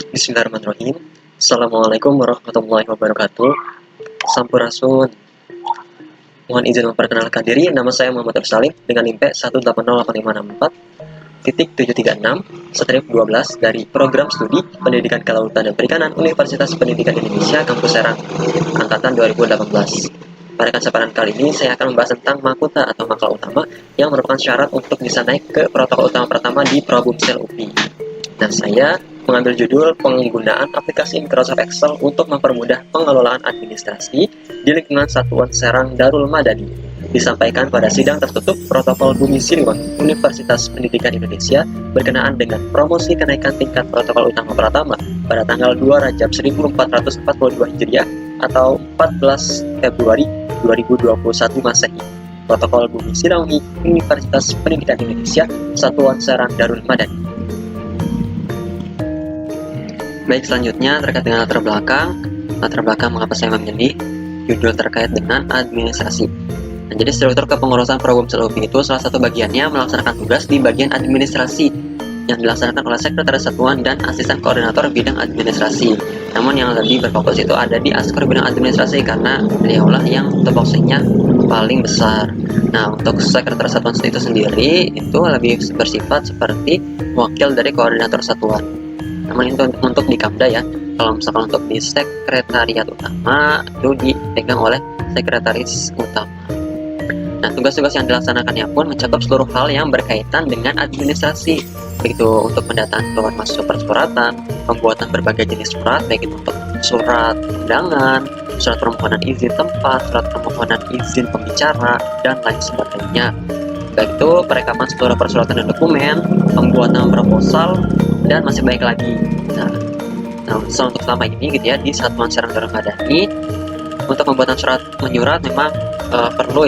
Bismillahirrahmanirrahim. Assalamualaikum warahmatullahi wabarakatuh. Sampurasun. Mohon izin memperkenalkan diri. Nama saya Muhammad Salim dengan NIM 1808564-736-12 dari Program Studi Pendidikan Kelautan dan Perikanan Universitas Pendidikan Indonesia Kampus Serang angkatan 2018. Pada kesempatan kali ini saya akan membahas tentang mahkota atau makalah utama yang merupakan syarat untuk bisa naik ke protokol utama pertama di Probumsel UPI. Nah, saya mengambil judul penggunaan aplikasi Microsoft Excel untuk mempermudah pengelolaan administrasi di lingkungan Satuan Serang Darul Madani. Disampaikan pada sidang tertutup Protokol Bumi Siliwangi Universitas Pendidikan Indonesia berkenaan dengan promosi kenaikan tingkat protokol utama pertama pada tanggal 2 Rajab 1442 Hijriah atau 14 Februari 2021 Masehi. Protokol Bumi Siliwangi Universitas Pendidikan Indonesia Satuan Serang Darul Madani. Baik, selanjutnya terkait dengan latar belakang mengapa saya memilih judul terkait dengan administrasi. Nah, jadi struktur kepengurusan Probumsel UPI itu salah satu bagiannya melaksanakan tugas di bagian administrasi yang dilaksanakan oleh Sekretaris Satuan dan Asisten Koordinator Bidang Administrasi. Namun yang lebih berfokus itu ada di Askor Bidang Administrasi karena beliaulah yang tupoksinya paling besar. Nah, untuk Sekretaris Satuan itu sendiri itu lebih bersifat seperti wakil dari Koordinator Satuan. Namun itu untuk di Kamda ya. Kalau misalkan untuk di Sekretariat Utama itu dipegang oleh Sekretaris Utama. Nah, tugas-tugas yang dilaksanakannya pun mencakup seluruh hal yang berkaitan dengan administrasi, begitu untuk pendataan keluar masuk persuratan, pembuatan berbagai jenis surat, baik itu untuk surat undangan, surat permohonan izin tempat, surat permohonan izin pembicara, dan lain sebagainya. Baik itu perekaman seluruh persuratan dan dokumen, pembuatan proposal, dan masih banyak lagi. Nah, untuk selama ini gitu ya di Satuan Serang Darul Madani untuk pembuatan surat menyurat memang perlu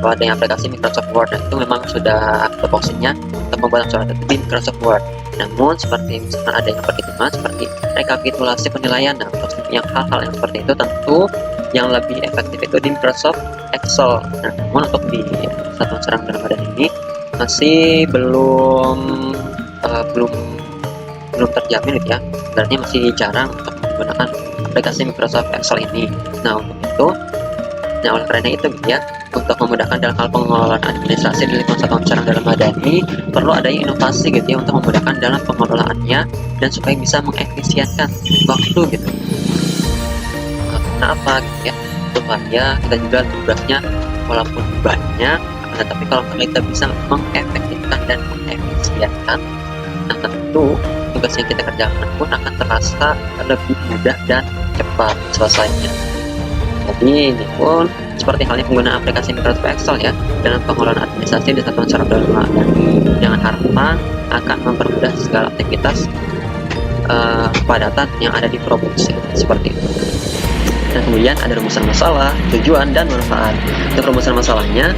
adanya aplikasi Microsoft Word. Nah, itu memang sudah tupoksinya untuk pembuatan surat itu di Microsoft Word. Namun seperti misalkan ada yang perhitungan seperti rekapitulasi penilaian, nah untuk yang hal-hal yang seperti itu tentu yang lebih efektif itu di Microsoft Excel. Nah, namun untuk di Satuan Serang Darul Madani ini masih belum terjamin gitu ya, berarti masih jarang untuk menggunakan aplikasi Microsoft Excel ini. Nah, untuk itu, oleh karena itu gitu ya, untuk memudahkan dalam hal pengelolaan administrasi di lingkungan Satuan Serang Darul Madani perlu adanya inovasi gitu ya untuk memudahkan dalam pengelolaannya dan supaya bisa mengefisienkan waktu gitu. Kenapa gitu ya? Supaya kita juga tugasnya walaupun banyak, tetapi kalau kita bisa mengefektifkan dan mengefisienkan, nah tentu tugas yang kita kerjakan pun akan terasa lebih mudah dan cepat selesainya. Jadi ini pun seperti halnya penggunaan aplikasi Microsoft Excel ya dalam pengelolaan administrasi di Satuan Serang Darul Madani dengan harapan akan mempermudah segala aktivitas kepadatan yang ada di provinsi seperti itu. Dan kemudian ada rumusan masalah, tujuan, dan manfaat. Untuk rumusan masalahnya,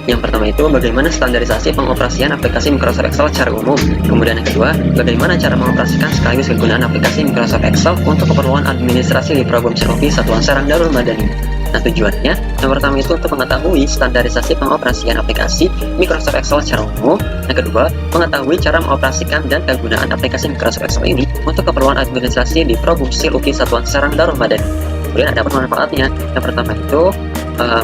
yang pertama itu bagaimana standarisasi pengoperasian aplikasi Microsoft Excel secara umum. Kemudian yang kedua, bagaimana cara mengoperasikan sekaligus kegunaan aplikasi Microsoft Excel untuk keperluan administrasi di Probumsel UPI Satuan Serang Darul Madani. Nah, tujuannya yang pertama itu untuk mengetahui standarisasi pengoperasian aplikasi Microsoft Excel secara umum. Yang kedua, mengetahui cara mengoperasikan dan kegunaan aplikasi Microsoft Excel ini untuk keperluan administrasi di Probumsel UPI Satuan Serang Darul Madani. Kemudian ada manfaatnya. Yang pertama itu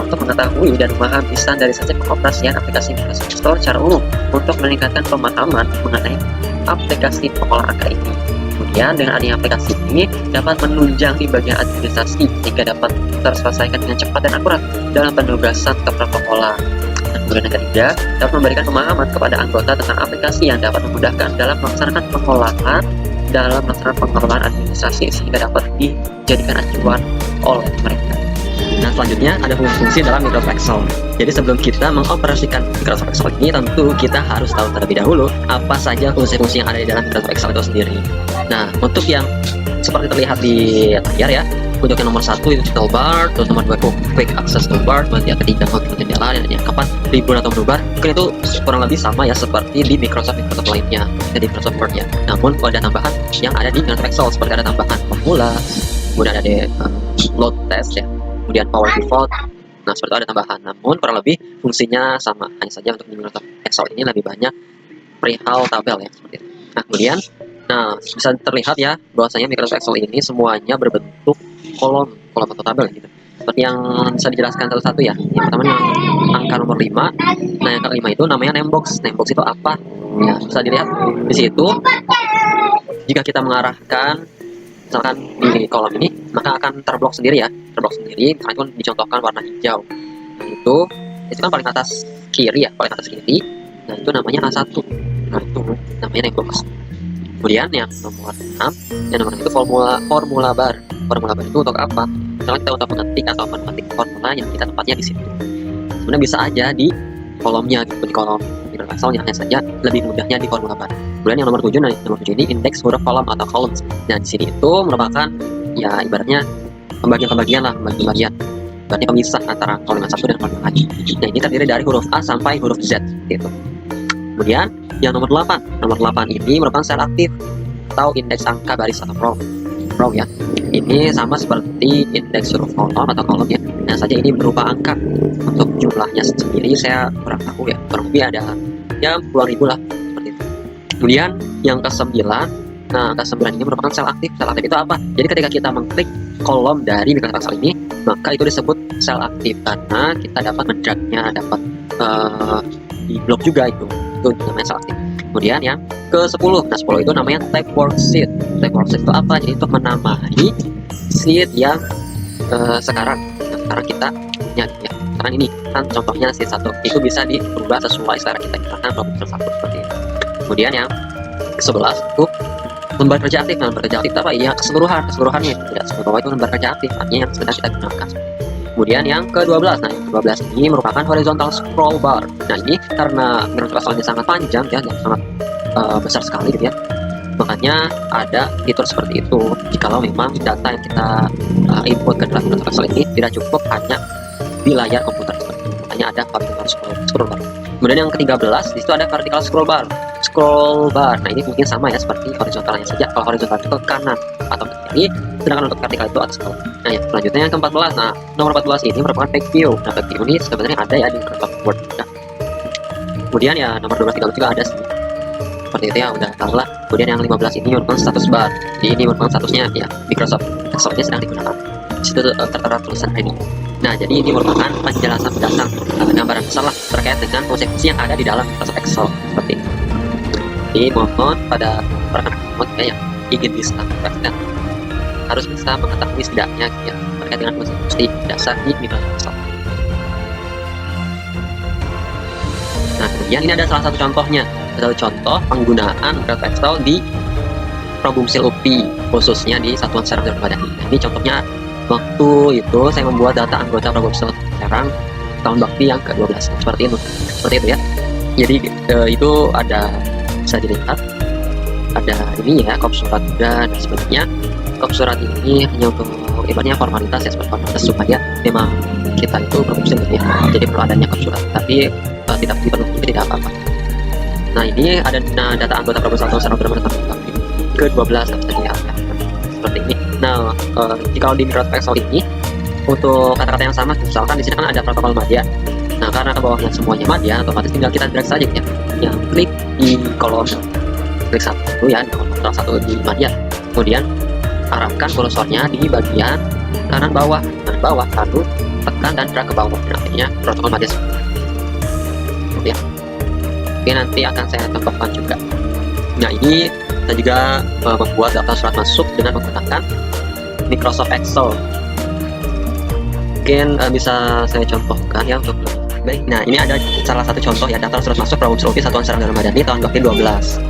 untuk mengetahui dan memahami standarisasi pengoperasian aplikasi Microsoft Excel secara umum untuk meningkatkan pemahaman mengenai aplikasi pengolah angka ini. Kemudian dengan adanya aplikasi ini dapat menunjang di bagian administrasi sehingga dapat terselesaikan dengan cepat dan akurat dalam penugasan keprotokolan. Kemudian yang ketiga, dapat memberikan pemahaman kepada anggota tentang aplikasi yang dapat memudahkan dalam melaksanakan pengelolaan administrasi sehingga dapat dijadikan acuan oleh mereka. Nah, selanjutnya ada fungsi-fungsi dalam Microsoft Excel. Jadi sebelum kita mengoperasikan Microsoft Excel ini, tentu kita harus tahu terlebih dahulu apa saja fungsi-fungsi yang ada di dalam Microsoft Excel itu sendiri. Nah, untuk yang seperti terlihat di layar ya, untuk yang nomor 1 itu toolbar, terus nomor 2 quick access toolbar, kemudian yang ketiga konten jendela, dan yang keempat ribbon atau toolbar. Mungkin itu kurang lebih sama ya seperti di Microsoft lainnya, di Microsoft Word ya. Namun ada tambahan yang ada di Microsoft Excel seperti ada tambahan formula, kemudian ada load test ya, kemudian power pivot. Nah, seperti itu ada tambahan. Namun kurang lebih fungsinya sama, hanya saja untuk di Microsoft Excel ini lebih banyak perihal tabel ya seperti itu. Nah, kemudian Nah, bisa terlihat ya bahwasanya Microsoft Excel ini semuanya berbentuk kolom atau tabel gitu. Seperti yang bisa dijelaskan satu-satu ya. Yang pertama yang angka nomor 5. Nah, yang kelima itu namanya namebox. Namebox itu apa? Ya, bisa dilihat di situ. Jika kita mengarahkan misalkan di kolom ini, maka akan terblok sendiri ya. Terblok sendiri, karena itu dicontohkan warna hijau. Nah, itu kan paling atas kiri ya, paling atas kiri. Nah, itu namanya A1. Nah, itu namanya namebox. Kemudian yang nomor 6, yang nomor 6 itu formula bar. Formula bar itu untuk apa? Misalnya kita untuk mengetik atau memetik formula yang kita tempatnya di situ. Sebenarnya bisa aja di kolomnya gitu, di kolom Excelnya, hanya saja lebih mudahnya di formula bar. Kemudian yang nomor 7, nah nomor 7 ini indeks huruf kolom atau columns. Nah, di sini itu merupakan ya ibaratnya pembagian lah, pembagian. Berarti pemisah antara kolom yang satu dan kolom yang lain. Nah, ini terdiri dari huruf A sampai huruf Z gitu. Kemudian yang nomor 8. Nomor 8 ini merupakan sel aktif atau indeks angka baris atau row ya. Ini sama seperti indeks huruf kolom atau kolom ya. Nah, saja ini berupa angka. Untuk jumlahnya sendiri saya kurang tahu ya. Kurang lebih ada ya puluhan ribu lah seperti itu. Kemudian yang ke-9. Nah, ke-9 ini merupakan sel aktif. Sel aktif itu apa? Jadi ketika kita mengklik kolom dari Microsoft Excel ini, maka itu disebut sel aktif karena kita dapat mendragnya, dapat di blok juga itu namanya sel aktif. Kemudian yang ke-10. Nah, 10 itu namanya type worksheet. Type worksheet itu apa? Jadi untuk menamai sheet yang sekarang kita punya ya. Sekarang ini kan contohnya sheet 1 itu bisa diubah sesuai selera kita, misalkan Robinson 1 seperti itu. Kemudian yang ke-11 itu lembar kerja aktif. Nah, lembar kerja aktif apa? Ya keseluruhannya. Tidak seperti bawah itu lembar kerja aktif, artinya yang sedang kita gunakan. Kemudian yang ke-12. Nah, yang ke-12 ini merupakan horizontal scroll bar. Nah, ini karena Microsoft Excel sangat panjang ya, dan sangat besar sekali gitu ya. Makanya ada fitur seperti itu. Jikalau memang data yang kita input ke dalam Microsoft Excel ini tidak cukup hanya di layar komputer seperti itu. Makanya ada horizontal scroll bar. Kemudian yang ke-13 di situ ada vertical scroll bar. Scroll bar. Nah, ini mungkin sama ya seperti horizontalnya saja. Kalau horizontal itu ke kanan atau ke kiri, sedangkan untuk vertikal itu atas ke bawah. Nah, yang selanjutnya yang ke-14. Nah, nomor 14 ini merupakan page view. Nah, page view ini sebenarnya ada ya di Microsoft Word. Nah, kemudian ya nomor 12, 13 juga ada sih. Seperti itu ya, udah tahu lah. Kemudian yang 15 ini merupakan status bar. Jadi ini merupakan statusnya ya Microsoft Excel ini sedang digunakan. Di situ tertera tulisan ini. Nah, jadi ini merupakan penjelasan berdasar gambaran besar lah terkait dengan fungsi-fungsi yang ada di dalam Microsoft Excel seperti itu. Jadi mohon pada rekan-rekan yang ingin bisa praktekkan harus bisa mengetahui setidaknya ya terkait dengan fungsi dasar di Microsoft Excel. Nah, kemudian ini ada salah satu contohnya, contoh penggunaan Microsoft Excel di problem cell UP, khususnya di satuan serang dan madani. Nah, ini contohnya waktu itu saya membuat data anggota problem cell serang tahun bakti yang ke-12 seperti itu ya. Jadi itu ada bisa dilihat ada ini ya, kop surat juga dan sebagainya. Kop surat ini hanya untuk ibaratnya formalitas ya, seperti formalitas supaya memang kita itu produksi gitu ya. Jadi perlu adanya kop surat, tapi tidak dipenuhi tidak apa-apa. Nah, ini ada data anggota proposal tahun secara tahun ke-12 bisa dilihat ya. Seperti ini. Nah, jika di Microsoft Excel ini untuk kata-kata yang sama, misalkan di sini kan ada protokol media. Nah, karena ke bawahnya semuanya media, otomatis tinggal kita drag saja ya. Yang klik di kolom klik satu ya, di kolom satu di media. Kemudian arahkan kursornya di bagian kanan bawah, lalu tekan dan drag ke bawah. Nah, akhirnya protokol media ya. Oke, nanti akan saya contohkan juga. Nah, ini kita juga membuat daftar surat masuk dengan menggunakan Microsoft Excel. Mungkin bisa saya contohkan ya untuk lebih baik. Nah, ini ada salah satu contoh ya, daftar surat masuk problem cell satuan serang dan madani tahun bakti 12.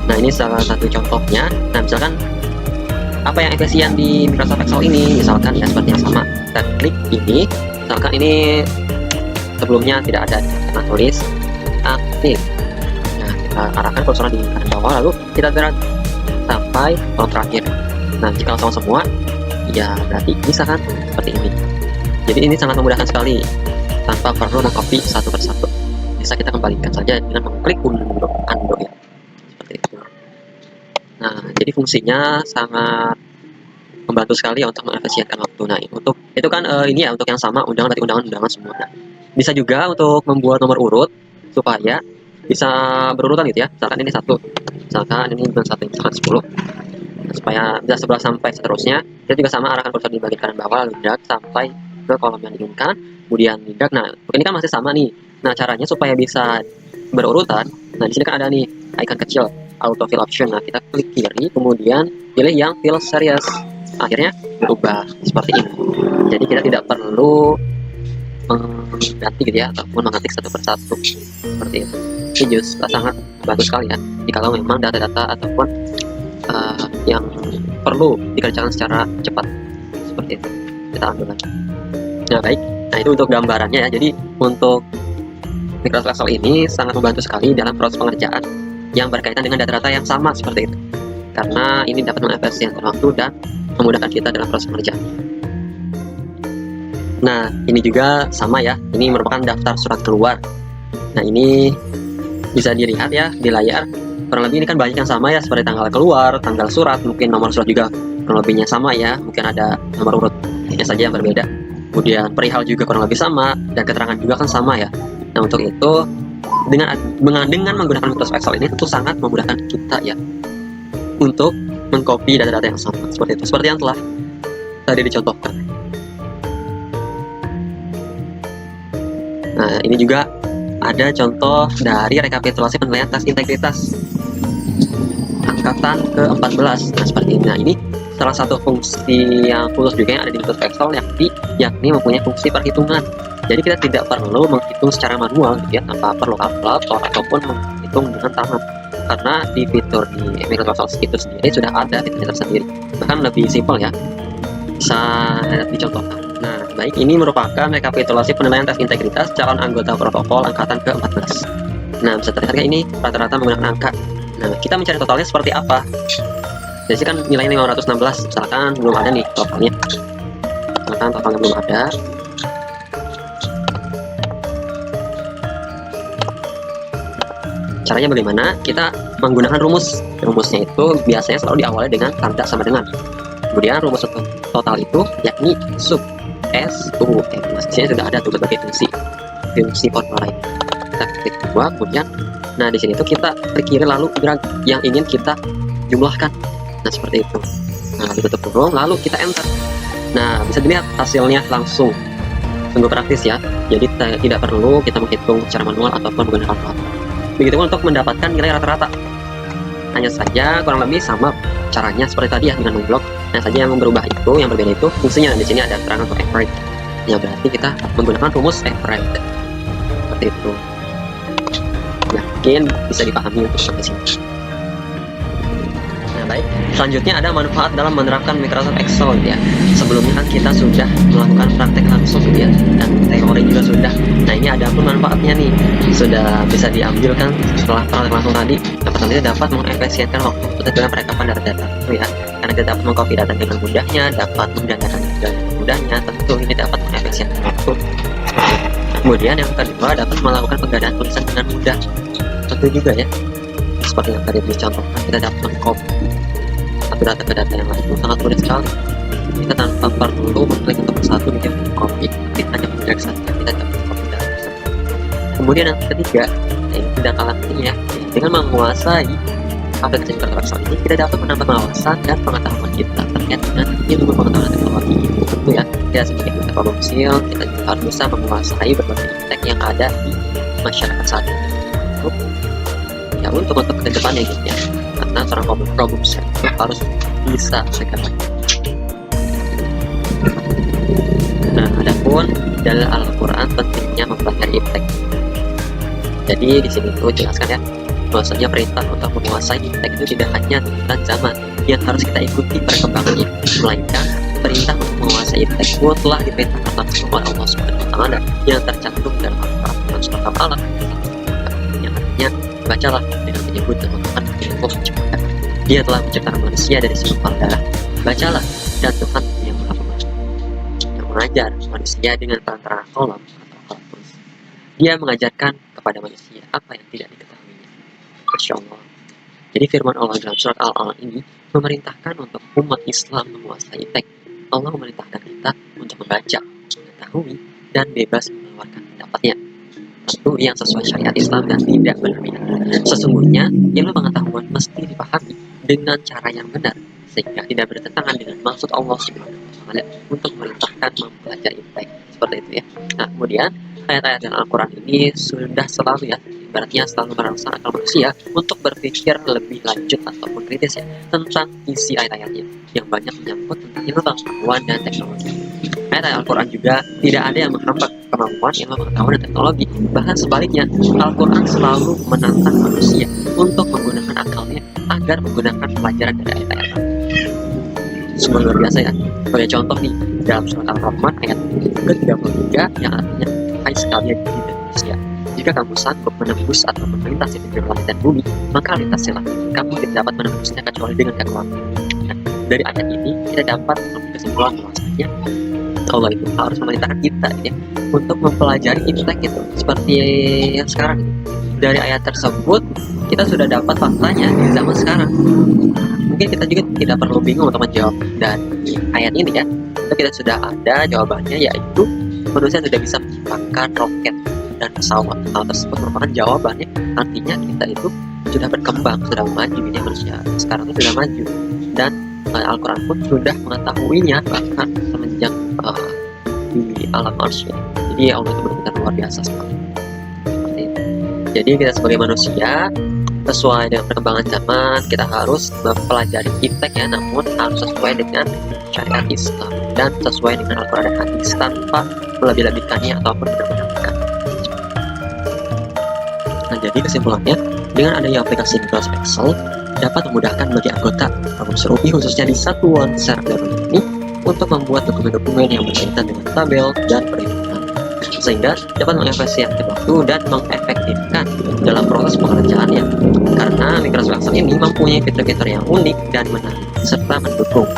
Nah, ini salah satu contohnya. Nah, misalkan apa yang efisien di Microsoft Excel ini, misalkan ya seperti yang sama, kita klik ini, misalkan ini sebelumnya tidak ada, kita tulis aktif. Nah, kita arahkan kursornya di kanan bawah, lalu kita drag sampai kolom terakhir. Nah, jika sama semua ya berarti bisa kan seperti ini. Jadi ini sangat memudahkan sekali tanpa perlu mengcopy satu persatu. Bisa kita kembalikan saja dengan mengklik undo ya, seperti itu. Nah, jadi fungsinya sangat membantu sekali untuk mengefisienkan waktu. Nah, untuk itu kan ini ya untuk yang sama undangan berarti undangan semua. Nah, bisa juga untuk membuat nomor urut supaya bisa berurutan gitu ya. Misalkan ini 1, misalkan ini bukan 1, misalkan 10. Nah, supaya bisa 11 sampai seterusnya, kita juga sama arahkan kursor di bagian kanan bawah, lalu drag sampai ke kolom yang diinginkan, kemudian di drag. Nah, ini kan masih sama nih. Nah, caranya supaya bisa berurutan, nah di sini kan ada nih icon kecil auto fill option. Nah, kita klik kiri, kemudian pilih yang fill series. Akhirnya berubah seperti ini. Jadi kita tidak perlu mengganti gitu ya, ataupun mengetik satu persatu seperti itu. Ini justru sangat bagus sekali ya, jikalau memang data-data ataupun yang perlu dikerjakan secara cepat seperti itu. Kita ambil lagi. Nah, baik. Nah, itu untuk gambarannya ya. Jadi untuk Microsoft Excel ini sangat membantu sekali dalam proses pengerjaan yang berkaitan dengan data-data yang sama seperti itu. Karena ini dapat mengefisienkan waktu dan memudahkan kita dalam proses pengerjaan. Nah, ini juga sama ya. Ini merupakan daftar surat keluar. Nah, ini bisa dilihat ya di layar. Kurang lebih ini kan banyak yang sama ya, seperti tanggal keluar, tanggal surat, mungkin nomor surat juga kurang lebihnya sama ya. Mungkin ada nomor urutnya saja yang berbeda. Kemudian perihal juga kurang lebih sama, dan keterangan juga kan sama ya. Nah, untuk itu dengan menggunakan Microsoft Excel ini tentu sangat memudahkan kita ya untuk mengcopy data-data yang sama seperti itu, seperti yang telah tadi dicontohkan. Nah, ini juga ada contoh dari rekapitulasi penilaian tes integritas angkatan ke-14. Nah, seperti ini. Nah, ini salah satu fungsi yang khusus juga yang ada di Microsoft Excel, yakni mempunyai fungsi perhitungan. Jadi kita tidak perlu menghitung secara manual gitu ya, tanpa perlu kalkulator ataupun menghitung dengan tangan. Karena di fitur di Microsoft Excel itu sendiri sudah ada fiturnya tersendiri. Bahkan lebih simpel ya. Bisa dicontohkan. Nah, baik, ini merupakan rekapitulasi penilaian tes integritas calon anggota protokol angkatan ke-14. Nah, bisa terlihat ini rata-rata menggunakan angka. Nah, kita mencari totalnya seperti apa? Jadi kan nilainya 516, misalkan belum ada nih totalnya. Misalkan totalnya belum ada. Caranya bagaimana? Kita menggunakan rumus. Rumusnya itu biasanya selalu diawali dengan tanda sama dengan. Kemudian rumus total itu yakni sub S U M. Masanya sudah ada tuh berbagai fungsi formula lain. Kita klik dua, kemudian nah di sini tuh kita klik kiri lalu drag yang ingin kita jumlahkan. Nah, seperti itu. Nah, ditutup kurung lalu kita enter. Nah, bisa dilihat hasilnya langsung. Sungguh praktis ya. Jadi tidak perlu kita menghitung secara manual ataupun menggunakan kalkulator. Begitupun untuk mendapatkan nilai rata-rata. Hanya saja kurang lebih sama caranya seperti tadi ya dengan memblok. Nah, saja yang berubah itu, yang berbeda itu fungsinya. Di sini ada keterangan untuk average. Ya, berarti kita menggunakan rumus average. Seperti itu. Yakin bisa dipahami untuk sampai sini. Nah, baik. Selanjutnya ada manfaat dalam menerapkan Microsoft Excel ya. Sebelumnya kan kita sudah melakukan praktek langsung ya, dan teori juga sudah. Nah, ini ada pun manfaatnya nih. Sudah bisa diambil kan setelah praktek langsung tadi. Tentunya dapat mengefisienkan waktu dalam perekaman data-data itu ya. Karena kita dapat mengcopy data dengan mudahnya, dapat menggandakan dengan mudahnya, tentu ini dapat mengefisienkan waktu. Kemudian yang kedua, dapat melakukan penggandaan tulisan dengan mudah. Tentu juga ya, seperti yang tadi dicontohkan, kita dapat mengcopy satu data ke data yang lain itu sangat mudah sekali. Kita tanpa perlu mengklik untuk satu dia mengcopy, kita hanya mendrag saja, kita dapat mengcopy data tersebut. Kemudian yang ketiga, ini tidak kalah penting ya, dengan menguasai aplikasi Microsoft Excel ini, kita dapat menambah wawasan dan pengetahuan kita terkait dengan ilmu pengetahuan teknologi. Tentu ya, tidak sedikit kita komersil, kita juga harus bisa menguasai berbagai tech yang ada di masyarakat saat ini. Ya, untuk ke depannya gitu ya, karena seorang problem set itu harus bisa segalanya. Nah, adapun dalil Al-Quran pentingnya mempelajari iptek. Jadi di sini itu jelaskan ya, bahwasanya perintah untuk menguasai iptek itu tidak hanya tuntutan zaman yang harus kita ikuti perkembangannya, melainkan perintah untuk menguasai iptek itu telah diperintahkan langsung oleh Allah Subhanahu wa Ta'ala yang tercantum dalam Al-Quran surat Al-Alaq yang artinya, bacalah dengan menyebut nama Tuhan yang menciptakan. Dia telah menciptakan manusia dari segumpal darah. Bacalah, dan Tuhan yang maha pengajar, yang mengajar manusia dengan perantara kolam atau kalkulus. Dia mengajarkan kepada manusia apa yang tidak diketahuinya. Masya Allah. Jadi firman Allah dalam surat Al-Alaq ini memerintahkan untuk umat Islam menguasai teks. Allah memerintahkan kita untuk membaca, mengetahui, dan bebas mengeluarkan pendapatnya sesuatu yang sesuai syariat Islam dan tidak berlebihan. Sesungguhnya, ilmu pengetahuan mesti dipahami dengan cara yang benar, sehingga tidak bertentangan dengan maksud Allah Subhanahu wa Ta'ala untuk memerintahkan mempelajari IPTEK. Seperti itu ya. Nah, kemudian ayat-ayat dalam Al-Quran ini sudah selalu ya, ibaratnya selalu merangsang akal manusia untuk berpikir lebih lanjut ataupun kritis ya tentang isi ayat-ayatnya yang banyak menyangkut tentang ilmu pengetahuan dan teknologi. Ayat Al-Quran juga tidak ada yang menghambat kemampuan ilmu pengetahuan dan teknologi. Bahkan sebaliknya, Al-Quran selalu menantang manusia untuk menggunakan akalnya agar menggunakan pelajaran dari ayat-ayat. Sungguh luar biasa ya. Sebagai contoh nih, dalam surat Al-Rahman ayat ke-33 yang artinya, hai sekalian di manusia, jika kamu sanggup menembus atau melintasi pinggir langit dan bumi, maka lintasilah. Kamu tidak dapat menembusnya kecuali dengan kekuatan. Nah, dari ayat ini kita dapat mengambil kesimpulan bahwasanya Allah itu harus memerintahkan kita ya untuk mempelajari IPTEK itu seperti yang sekarang. Dari ayat tersebut kita sudah dapat faktanya di zaman sekarang. Mungkin kita juga tidak perlu bingung untuk menjawab dari ayat ini ya. Kita sudah ada jawabannya, yaitu manusia sudah bisa menciptakan roket dan pesawat. Hal tersebut merupakan jawabannya. Artinya kita itu sudah berkembang, sudah maju. Ini manusia sekarang itu sudah maju, dan Al-Quran pun sudah mengetahuinya bahkan semenjak di alam arsy. Jadi Allah itu benar-benar luar biasa sekali. Seperti itu. Jadi kita sebagai manusia, sesuai dengan perkembangan zaman, kita harus mempelajari IPTEK ya, namun harus sesuai dengan syariat Islam dan sesuai dengan Al-Quran dan hadis tanpa melebih-lebihkannya ataupun benar-benar. Nah, jadi kesimpulannya, dengan adanya aplikasi Microsoft Excel dapat memudahkan bagi anggota Problem UPI khususnya di satuan server ini untuk membuat dokumen-dokumen yang berkaitan dengan tabel dan perhitungan, sehingga dapat mengefisienkan waktu dan mengefektifkan dalam proses pengerjaannya. Karena Microsoft Excel ini mempunyai fitur-fitur yang unik dan menarik serta mendukung.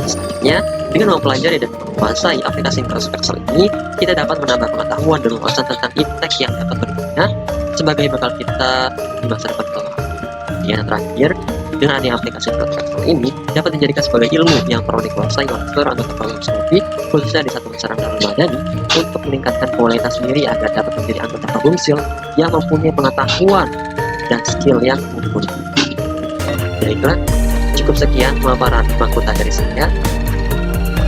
Selanjutnya, dengan mempelajari dan menguasai aplikasi Microsoft Excel ini, kita dapat menambah pengetahuan dan wawasan tentang IPTEK yang dapat berguna sebagai bekal kita di masa depan kelak. Yang terakhir, dengan adanya aplikasi Microsoft Excel ini dapat dijadikan sebagai ilmu yang perlu dikuasai oleh seluruh anggota Problem UPI khususnya di satuan serangga madani untuk meningkatkan kualitas diri agar dapat menjadi anggota Problem yang mempunyai pengetahuan dan skill yang mumpuni. Baiklah, cukup sekian pemaparan mahkota dari saya.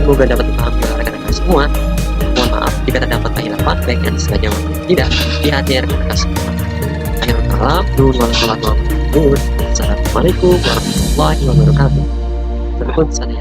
Semoga dapat dipahami oleh rekan-rekan semua. Mohon maaf jika terdapat kehilapan baik yang disengaja maupun tidak di hati rekan-rekan semua. Akhirul kalam, Assalamualaikum warahmatullahi wabarakatuh. Waalaikumsalam.